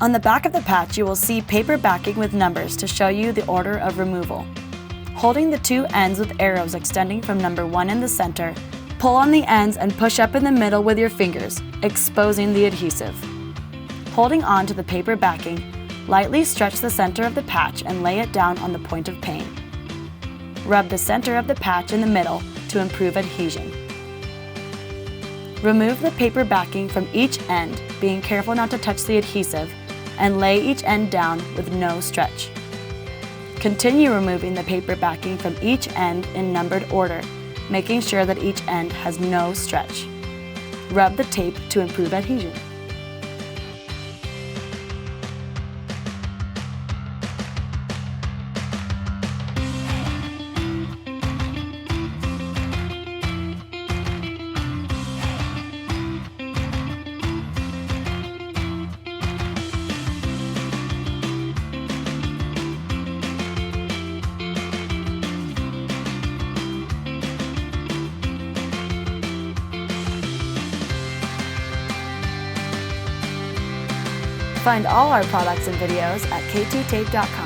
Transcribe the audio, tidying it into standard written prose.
On the back of the patch, you will see paper backing with numbers to show you the order of removal. Holding the two ends with arrows extending from number 1 in the center, pull on the ends and push up in the middle with your fingers, exposing the adhesive. Holding on to the paper backing, lightly stretch the center of the patch and lay it down on the point of pain. Rub the center of the patch in the middle to improve adhesion. Remove the paper backing from each end, being careful not to touch the adhesive, and lay each end down with no stretch. Continue removing the paper backing from each end in numbered order, making sure that each end has no stretch. Rub the tape to improve adhesion. Find all our products and videos at k2tape.com.